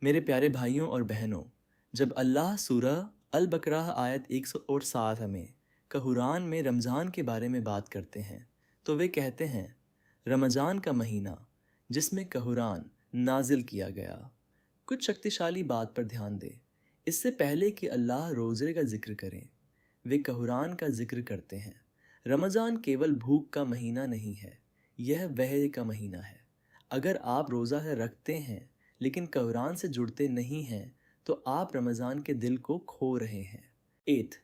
मेरे प्यारे भाइयों और बहनों, जब अल्लाह सूरह अल बकरा आयत 107 में कुरान में रमज़ान के बारे में बात करते हैं तो वे कहते हैं रमज़ान का महीना जिसमें कुरान नाजिल किया गया। कुछ शक्तिशाली बात पर ध्यान दें। इससे पहले कि अल्लाह रोज़े का जिक्र करें, वे कुरान का जिक्र करते हैं। रमज़ान केवल भूख का महीना नहीं है, यह वहय का महीना है। अगर आप रोज़ा रखते हैं लेकिन कुरान से जुड़ते नहीं हैं तो आप रमज़ान के दिल को खो रहे हैं। 8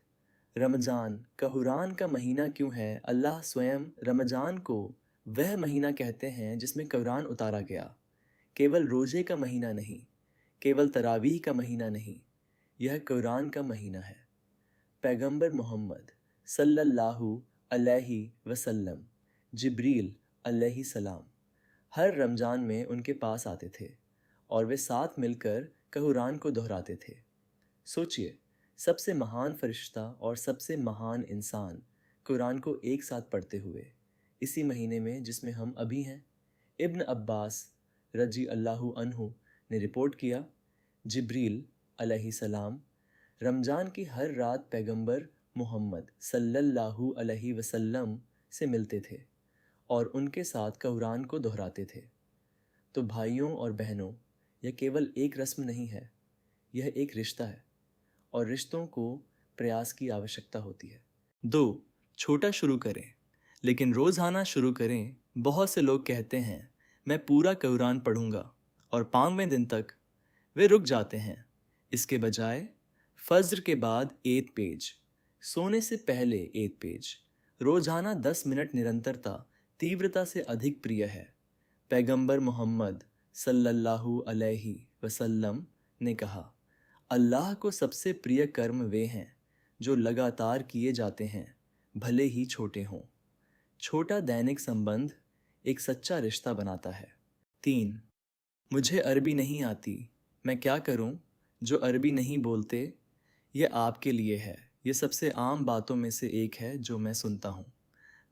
रमज़ान कुरान का महीना क्यों है? अल्लाह स्वयं रमज़ान को वह महीना कहते हैं जिसमें कुरान उतारा गया। केवल रोज़े का महीना नहीं, केवल तरावीह का महीना नहीं, यह कुरान का महीना है। पैगंबर मोहम्मद सल्लल्लाहु अलैहि वसल्लम जिब्रील अलैहि सलाम हर रमज़ान में उनके पास आते थे और वे साथ मिलकर कुरान को दोहराते थे। सोचिए, सबसे महान फरिश्ता और सबसे महान इंसान कुरान को एक साथ पढ़ते हुए इसी महीने में जिसमें हम अभी हैं। इब्न अब्बास रजी अल्लाहु अन्हु ने रिपोर्ट किया, जिब्रील अलैहिस्सलाम रमज़ान की हर रात पैगंबर मोहम्मद सल्लल्लाहु अलैहि वसल्लम से मिलते थे और उनके साथ कुरान को दोहराते थे। तो भाइयों और बहनों, यह केवल एक रस्म नहीं है, यह एक रिश्ता है और रिश्तों को प्रयास की आवश्यकता होती है। 2 छोटा शुरू करें लेकिन रोज़ाना शुरू करें। बहुत से लोग कहते हैं मैं पूरा कुरान पढ़ूंगा और 5वें दिन तक वे रुक जाते हैं। इसके बजाय फज्र के बाद 8 पेज, सोने से पहले 8 पेज, रोज़ाना 10 मिनट निरंतरता तीव्रता से अधिक प्रिय है। पैगंबर मोहम्मद सल्लल्लाहु अलैहि वसल्लम ने कहा, अल्लाह को सबसे प्रिय कर्म वे हैं जो लगातार किए जाते हैं, भले ही छोटे हों। छोटा दैनिक संबंध एक सच्चा रिश्ता बनाता है। 3 मुझे अरबी नहीं आती, मैं क्या करूं? जो अरबी नहीं बोलते, ये आपके लिए है। ये सबसे आम बातों में से एक है जो मैं सुनता हूँ।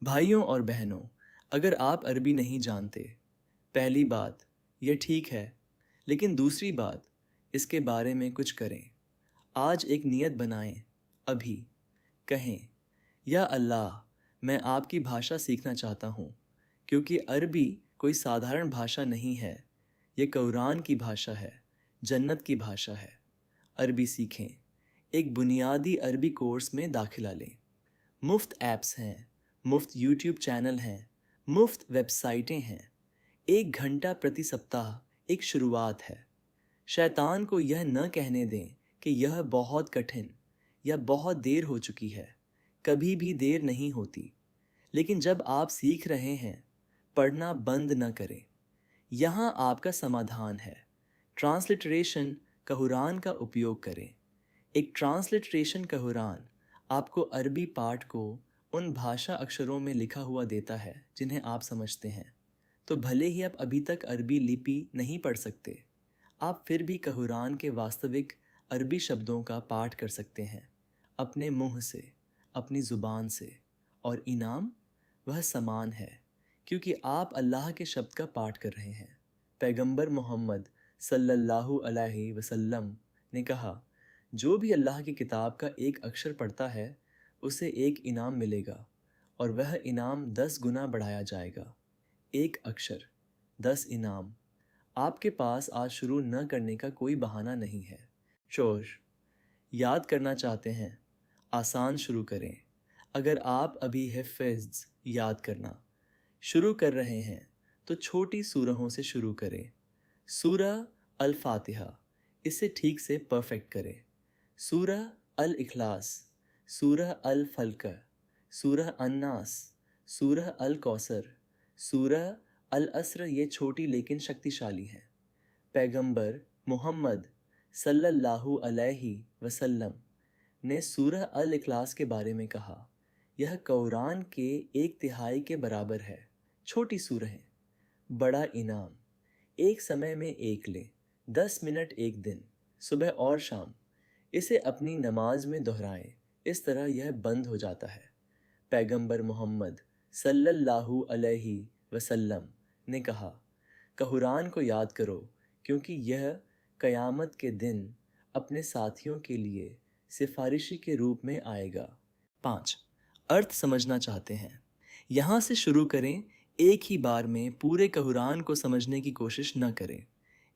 भाइयों और बहनों, अगर आप अरबी नहीं जानते, पहली बात यह ठीक है, लेकिन दूसरी बात इसके बारे में कुछ करें। आज एक नियत बनाएं, अभी कहें, या अल्लाह, मैं आपकी भाषा सीखना चाहता हूँ, क्योंकि अरबी कोई साधारण भाषा नहीं है, ये कुरान की भाषा है, जन्नत की भाषा है। अरबी सीखें। एक बुनियादी अरबी कोर्स में दाखिला लें। मुफ्त ऐप्स हैं, मुफ्त यूट्यूब चैनल हैं, मुफ्त वेबसाइटें हैं। 1 घंटा प्रति सप्ताह एक शुरुआत है। शैतान को यह न कहने दें कि यह बहुत कठिन या बहुत देर हो चुकी है। कभी भी देर नहीं होती। लेकिन जब आप सीख रहे हैं, पढ़ना बंद न करें। यहाँ आपका समाधान है। ट्रांसलिटरेशन कुरान का उपयोग करें। एक ट्रांसलिटरेशन कुरान आपको अरबी पाठ को उन भाषा अक्षरों में लिखा हुआ देता है जिन्हें आप समझते हैं। तो भले ही आप अभी तक अरबी लिपि नहीं पढ़ सकते, आप फिर भी कुरान के वास्तविक अरबी शब्दों का पाठ कर सकते हैं, अपने मुंह से, अपनी ज़ुबान से। और इनाम वह समान है, क्योंकि आप अल्लाह के शब्द का पाठ कर रहे हैं। पैगंबर मोहम्मद सल्लल्लाहु अलैहि वसल्लम ने कहा, जो भी अल्लाह की किताब का एक अक्षर पढ़ता है उसे एक इनाम मिलेगा और वह इनाम 10 गुना बढ़ाया जाएगा। एक अक्षर, 10 इनाम। आपके पास आज शुरू न करने का कोई बहाना नहीं है। शोर याद करना चाहते हैं, आसान शुरू करें। अगर आप अभी हिफ्ज़ याद करना शुरू कर रहे हैं तो छोटी सूरहों से शुरू करें। सूरह अल फातिहा, इसे ठीक से परफेक्ट करें। सूरह अल इखलास, सूरह अल फल्क, सूरह अन्नास, सूरह अल कौसर, सूरह अल अस्र, ये छोटी लेकिन शक्तिशाली हैं। पैगंबर मोहम्मद सल्लल्लाहु अलैहि वसल्लम ने सूरह अल इखलास के बारे में कहा, यह कुरान के 1/3 के बराबर है। छोटी सूरहें, बड़ा इनाम। एक समय में एक लें, 10 मिनट एक दिन, सुबह और शाम। इसे अपनी नमाज में दोहराएं, इस तरह यह बंद हो जाता है। पैगंबर मोहम्मद सल्लल्लाहु अलैहि वसल्लम ने कहा, कुरान को याद करो, क्योंकि यह क़यामत के दिन अपने साथियों के लिए सिफारिशी के रूप में आएगा। 5. अर्थ समझना चाहते हैं? यहाँ से शुरू करें। एक ही बार में पूरे कुरान को समझने की कोशिश न करें।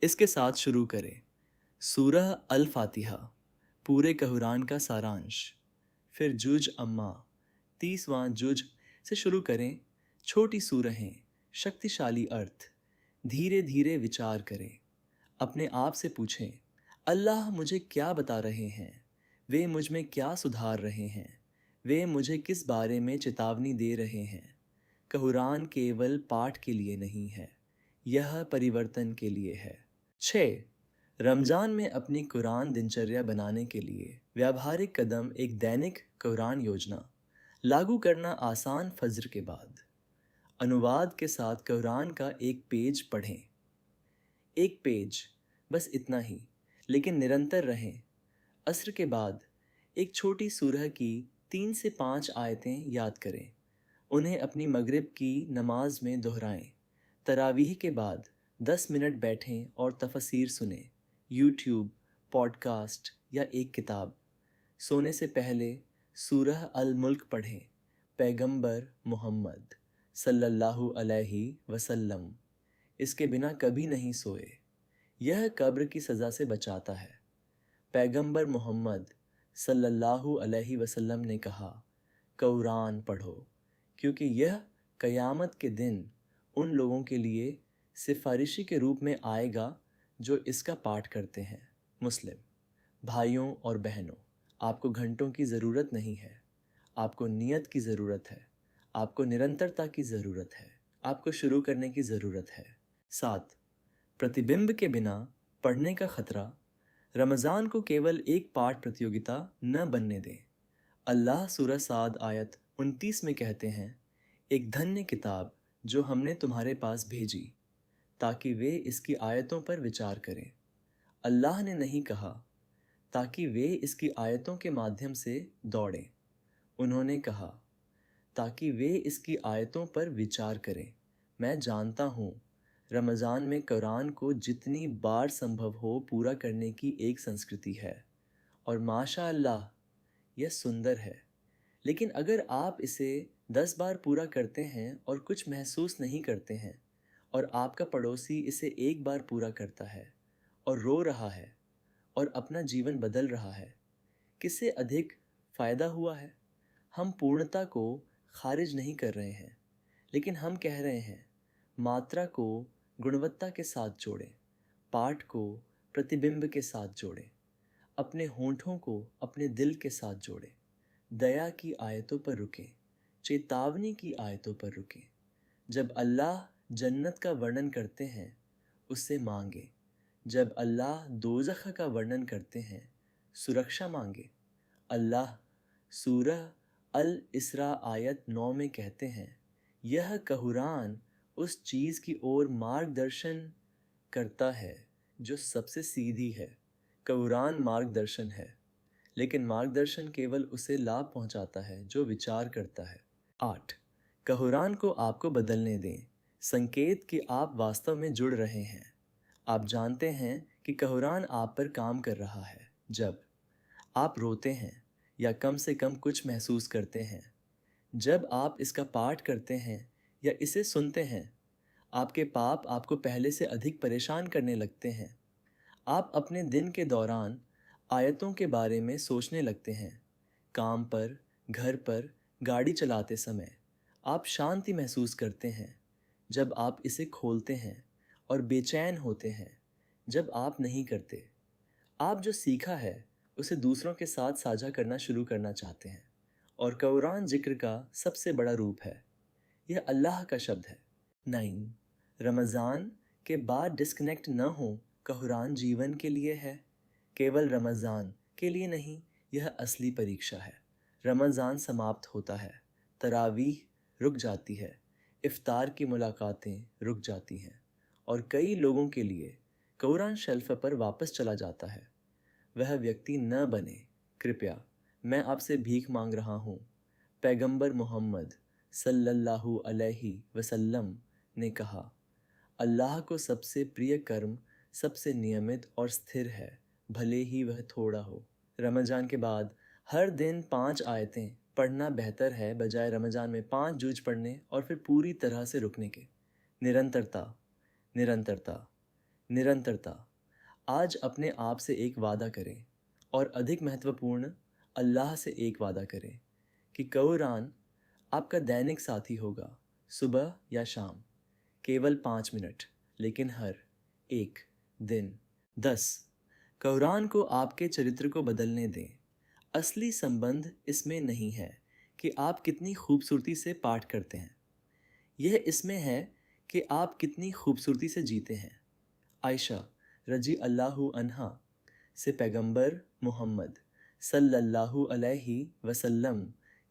इसके साथ शुरू करें। सूरह अल फातिहा, पूरे कुरान का सारांश। फिर जुज अम्मा, 30वां जुज से शुरू करें। छोटी सूरहें, शक्तिशाली अर्थ। धीरे धीरे विचार करें। अपने आप से पूछें, अल्लाह मुझे क्या बता रहे हैं? वे मुझ में क्या सुधार रहे हैं? वे मुझे किस बारे में चेतावनी दे रहे हैं? कुरान केवल पाठ के लिए नहीं है, यह परिवर्तन के लिए है। 6. रमज़ान में अपनी कुरान दिनचर्या बनाने के लिए व्यावहारिक कदम। एक दैनिक कुरान योजना लागू करना आसान। फज्र के बाद अनुवाद के साथ कुरान का एक पेज पढ़ें। एक पेज, बस इतना ही, लेकिन निरंतर रहें। असर के बाद एक छोटी सूरह की 3 से 5 आयतें याद करें। उन्हें अपनी मगरिब की नमाज में दोहराएं। तरावीह के बाद 10 मिनट बैठें और तफसीर सुनें। यूट्यूब, पॉडकास्ट या एक किताब। सोने से पहले सूरह अल मुल्क पढ़ें। पैगंबर मोहम्मद सल्लल्लाहु अलैहि वसल्लम इसके बिना कभी नहीं सोए। यह कब्र की सज़ा से बचाता है। पैगंबर मोहम्मद सल्लल्लाहु अलैहि वसल्लम ने कहा, कुरान पढ़ो, क्योंकि यह क़यामत के दिन उन लोगों के लिए सिफारिशी के रूप में आएगा जो इसका पाठ करते हैं। मुस्लिम भाइयों और बहनों, आपको घंटों की ज़रूरत नहीं है, आपको नियत की ज़रूरत है, आपको निरंतरता की ज़रूरत है, आपको शुरू करने की ज़रूरत है। 7. प्रतिबिंब के बिना पढ़ने का खतरा। रमज़ान को केवल एक पाठ प्रतियोगिता न बनने दें। अल्लाह सूरह साद आयत 29 में कहते हैं, एक धन्य किताब जो हमने तुम्हारे पास भेजी ताकि वे इसकी आयतों पर विचार करें। अल्लाह ने नहीं कहा ताकि वे इसकी आयतों के माध्यम से दौड़ें। उन्होंने कहा ताकि वे इसकी आयतों पर विचार करें। मैं जानता हूँ रमज़ान में कुरान को जितनी बार संभव हो पूरा करने की एक संस्कृति है और माशा अल्लाह यह सुंदर है। लेकिन अगर आप इसे 10 बार पूरा करते हैं और कुछ महसूस नहीं करते हैं और आपका पड़ोसी इसे एक बार पूरा करता है और रो रहा है और अपना जीवन बदल रहा है, किससे अधिक फ़ायदा हुआ है? हम पूर्णता को खारिज नहीं कर रहे हैं, लेकिन हम कह रहे हैं मात्रा को गुणवत्ता के साथ जोड़ें, पाठ को प्रतिबिंब के साथ जोड़ें, अपने होंठों को अपने दिल के साथ जोड़ें। दया की आयतों पर रुकें, चेतावनी की आयतों पर रुकें। जब अल्लाह जन्नत का वर्णन करते हैं, उससे मांगे। जब अल्लाह दोज़ख का वर्णन करते हैं, सुरक्षा मांगे। अल्लाह सूरह अल इसरा आयत 9 में कहते हैं, यह कुरान उस चीज़ की ओर मार्गदर्शन करता है जो सबसे सीधी है। कुरान मार्गदर्शन है, लेकिन मार्गदर्शन केवल उसे लाभ पहुंचाता है जो विचार करता है। 8. कुरान को आपको बदलने दें। संकेत कि आप वास्तव में जुड़ रहे हैं। आप जानते हैं कि कुरान आप पर काम कर रहा है जब आप रोते हैं या कम से कम कुछ महसूस करते हैं, जब आप इसका पाठ करते हैं या इसे सुनते हैं। आपके पाप आपको पहले से अधिक परेशान करने लगते हैं। आप अपने दिन के दौरान आयतों के बारे में सोचने लगते हैं। काम पर, घर पर, गाड़ी चलाते समय आप शांति महसूस करते हैं जब आप इसे खोलते हैं और बेचैन होते हैं जब आप नहीं करते। आप जो सीखा है उसे दूसरों के साथ साझा करना शुरू करना चाहते हैं और कुरान जिक्र का सबसे बड़ा रूप है। यह अल्लाह का शब्द है। 9. रमज़ान के बाद डिस्कनेक्ट न हो। कुरान जीवन के लिए है, केवल रमज़ान के लिए नहीं। यह असली परीक्षा है। रमज़ान समाप्त होता है, तरावीह रुक जाती है, इफ्तार की मुलाकातें रुक जाती हैं और कई लोगों के लिए कुरान शेल्फ पर वापस चला जाता है। वह व्यक्ति न बने। कृपया, मैं आपसे भीख मांग रहा हूँ। पैगंबर मोहम्मद सल्लल्लाहु अलैहि वसल्लम ने कहा, अल्लाह को सबसे प्रिय कर्म सबसे नियमित और स्थिर है, भले ही वह थोड़ा हो। रमज़ान के बाद हर दिन 5 आयतें पढ़ना बेहतर है बजाय रमज़ान में 5 जूज पढ़ने और फिर पूरी तरह से रुकने के। निरंतरता, निरंतरता, निरंतरता। आज अपने आप से एक वादा करें और अधिक महत्वपूर्ण अल्लाह से एक वादा करें कि कुरान आपका दैनिक साथी होगा, सुबह या शाम। केवल 5 मिनट, लेकिन हर एक दिन 10। कुरान को आपके चरित्र को बदलने दें। असली संबंध इसमें नहीं है कि आप कितनी खूबसूरती से पाठ करते हैं, यह इसमें है कि आप कितनी खूबसूरती से जीते हैं। आयशा रजी अल्लाहु अन्हा से पैगंबर मोहम्मद सल्लल्लाहु अलैहि वसल्लम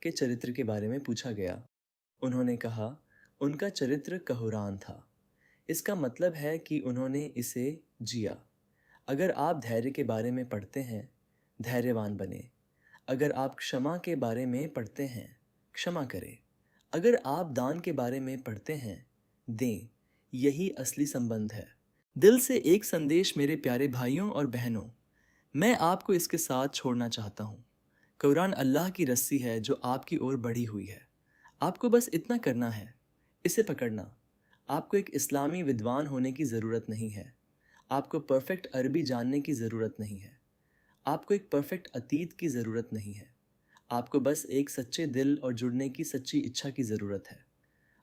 के चरित्र के बारे में पूछा गया। उन्होंने कहा, उनका चरित्र कुरान था। इसका मतलब है कि उन्होंने इसे जिया। अगर आप धैर्य के बारे में पढ़ते हैं, धैर्यवान बने। अगर आप क्षमा के बारे में पढ़ते हैं, क्षमा करें। अगर आप दान के बारे में पढ़ते हैं, दें। यही असली संबंध है। दिल से एक संदेश मेरे प्यारे भाइयों और बहनों, मैं आपको इसके साथ छोड़ना चाहता हूँ। कुरान अल्लाह की रस्सी है जो आपकी ओर बढ़ी हुई है। आपको बस इतना करना है, इसे पकड़ना। आपको एक इस्लामी विद्वान होने की ज़रूरत नहीं है। आपको परफेक्ट अरबी जानने की ज़रूरत नहीं है। आपको एक परफेक्ट अतीत की ज़रूरत नहीं है। आपको बस एक सच्चे दिल और जुड़ने की सच्ची इच्छा की ज़रूरत है।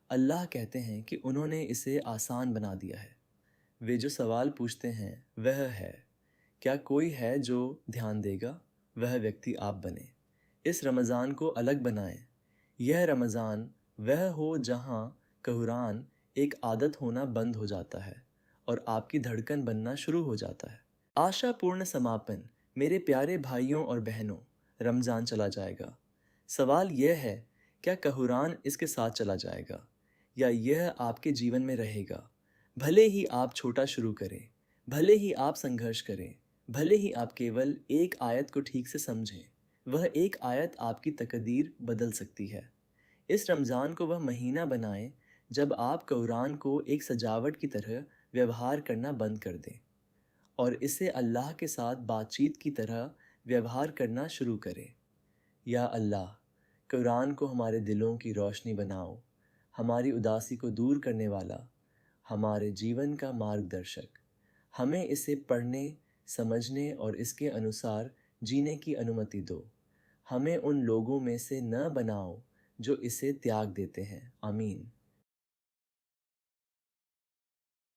अल्लाह कहते हैं कि उन्होंने इसे आसान बना दिया है। वे जो सवाल पूछते हैं वह है, क्या कोई है जो ध्यान देगा? वह व्यक्ति आप बने। इस रमज़ान को अलग बनाएं। यह रमज़ान वह हो जहां कुरान एक आदत होना बंद हो जाता है और आपकी धड़कन बनना शुरू हो जाता है। आशापूर्ण समापन। मेरे प्यारे भाइयों और बहनों, रमज़ान चला जाएगा। सवाल यह है, क्या कुरान इसके साथ चला जाएगा या यह आपके जीवन में रहेगा? भले ही आप छोटा शुरू करें, भले ही आप संघर्ष करें, भले ही आप केवल एक आयत को ठीक से समझें, वह एक आयत आपकी तकदीर बदल सकती है। इस रमज़ान को वह महीना बनाएं जब आप कुरान को एक सजावट की तरह व्यवहार करना बंद कर दें और इसे अल्लाह के साथ बातचीत की तरह व्यवहार करना शुरू करें। या अल्लाह, कुरान को हमारे दिलों की रोशनी बनाओ, हमारी उदासी को दूर करने वाला, हमारे जीवन का मार्गदर्शक। हमें इसे पढ़ने, समझने और इसके अनुसार जीने की अनुमति दो। हमें उन लोगों में से न बनाओ जो इसे त्याग देते हैं। आमीन।